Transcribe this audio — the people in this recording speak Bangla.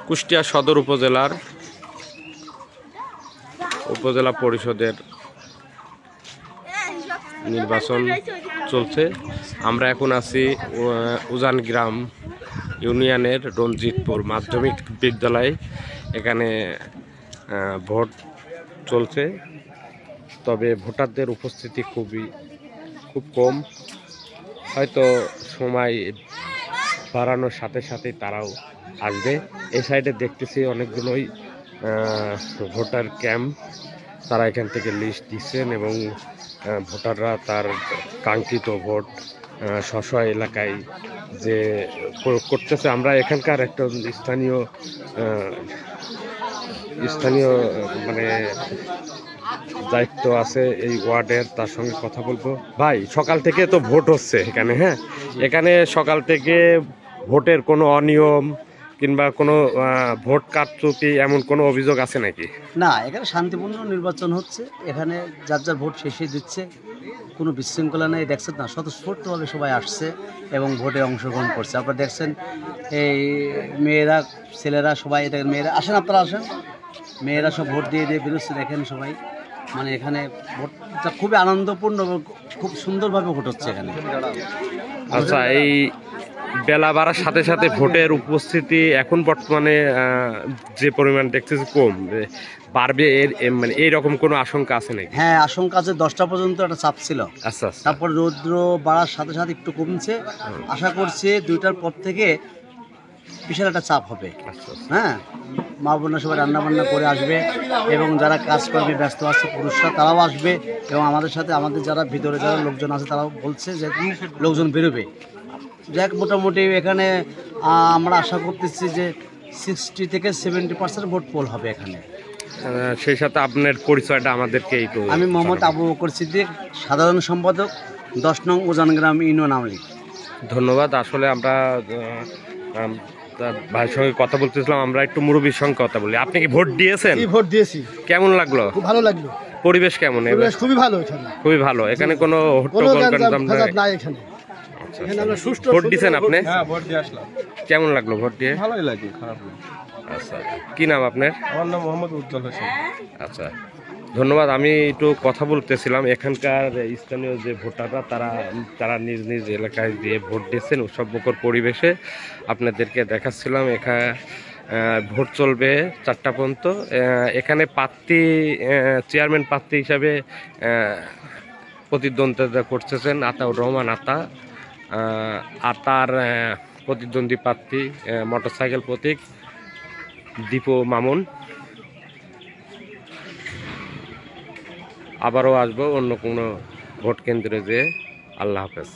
কুষ্টিয়া সদর উপজেলার উপজেলা পরিষদের নির্বাচন চলছে। আমরা এখন আছি উজান গ্রাম ইউনিয়নের রঞ্জিতপুর মাধ্যমিক বিদ্যালয়। এখানে ভোট চলছে, তবে ভোটারদের উপস্থিতি খুব কম। হয়তো সময় বাড়ানোর সাথে সাথে তারাও আসবে। এই সাইডে দেখতেছি অনেকগুলোই ভোটার ক্যাম্প, তারা এখান থেকে লিস্ট দিচ্ছেন এবং ভোটাররা তার কাঙ্ক্ষিত ভোট স্ব এলাকায় যে প্রয়োগ করতেছে। আমরা এখানকার একটা স্থানীয় মানে দায়িত্ব আছে এই ওয়ার্ডের, তার সঙ্গে কথা বলবো। ভাই, সকাল থেকে তো ভোট হচ্ছে এখানে, হ্যাঁ, এখানে সকাল থেকে ভোটের কোনো অনিয়ম কিংবা কোনো ভোট কারচুপি এমন কোনো অভিযোগ আছে নাকি? না, এখানে শান্তিপূর্ণ নির্বাচন হচ্ছে। এখানে যার যার ভোট শেষে দিচ্ছে, কোনো বিশৃঙ্খলা নেই। দেখছেন না, স্বতঃস্ফূর্তভাবে সবাই আসছে এবং ভোটে অংশগ্রহণ করছে। আপনারা দেখছেন এই মেয়েরা, ছেলেরা সবাই, দেখেন মেয়েরা আসেন, আপনারা আসেন, মেয়েরা সব ভোট দিয়ে বেরোচ্ছে। দেখেন সবাই, মানে এখানে ভোটটা খুবই আনন্দপূর্ণ এবং খুব সুন্দরভাবে ভোট হচ্ছে এখানে। আচ্ছা, এই বেলা বাড়ার সাথে সাথে ভোটের উপস্থিতি এখন বর্তমানে যে পরিমাণ দেখতেছি কম, বাড়বে মানে এইরকম কোনো আশঙ্কা আছে নাকি? হ্যাঁ, আশঙ্কা আছে। 10টা পর্যন্ত একটা চাপ ছিল। আচ্ছা, তারপর রৌদ্র বাড়ার সাথে সাথে একটু কমছে। আশা করছি 2টার পর থেকে বিশাল একটা চাপ হবে। হ্যাঁ, মা বোনরা সবাই রান্নাবান্না করে আসবে এবং যারা কাজকর্মে ব্যস্ত আছে পুরুষরা, তারাও আসবে এবং আমাদের সাথে আমাদের যারা ভিতরে যারা লোকজন আছে তারাও বলছে যে লোকজন বেরোবে। যাক, মোটামুটি এখানে আমরা আশা করতেছি যে 60 থেকে 70% ভোট পোল হবে এখানে। সেই সাথে আপনার পরিচয়টা আমাদেরকে একটু। আমি মোহাম্মদ আবু বকর সিদ্দিক, সাধারণ সম্পাদক 10 নং উজান গ্রাম ইউনিয়ন আওয়ামী লীগ। ধন্যবাদ। আসলে আমরা ভাইয়ের সঙ্গে কথা বলতেছিলাম, আমরা একটু মুরব্বীর সঙ্গে কথা বলি। আপনি কি ভোট দিয়েছেন? ভোট দিয়েছি। কেমন লাগলো? খুব ভালো লাগলো। পরিবেশ কেমন? খুবই ভালো এখানে, খুবই ভালো। এখানে কোনো নাই এখানে। ভোট দিয়েছেন আপনি? হ্যাঁ, ভোট দিয়ে আসলাম। কেমন লাগলো ভোট দিয়ে? ভালোই লাগে, খারাপ না। আচ্ছা, কি নাম আপনার? আমার নাম মোহাম্মদ উজ্জ্বল হোসেন। আচ্ছা, ধন্যবাদ। আমি একটু কথা বলতেছিলাম, এখানকার স্থানীয় যে ভোটাররা তারা নিজ নিজ এলাকায় দিয়ে ভোট দিচ্ছেন উৎসবমুখর পরিবেশে। আপনাদেরকে দেখাচ্ছিলাম। এখানে ভোট চলবে 4টা পর্যন্ত। এখানে প্রার্থী, চেয়ারম্যান প্রার্থী হিসাবে প্রতিদ্বন্দ্বিতা করতেছেন আতাউর রহমান আতা, আর তার প্রতিদ্বন্দ্বী প্রার্থী মোটরসাইকেল প্রতীক দীপু মামুন। আবারও আসবো অন্য কোনো ভোট কেন্দ্রে যেয়ে। আল্লাহ হাফেজ।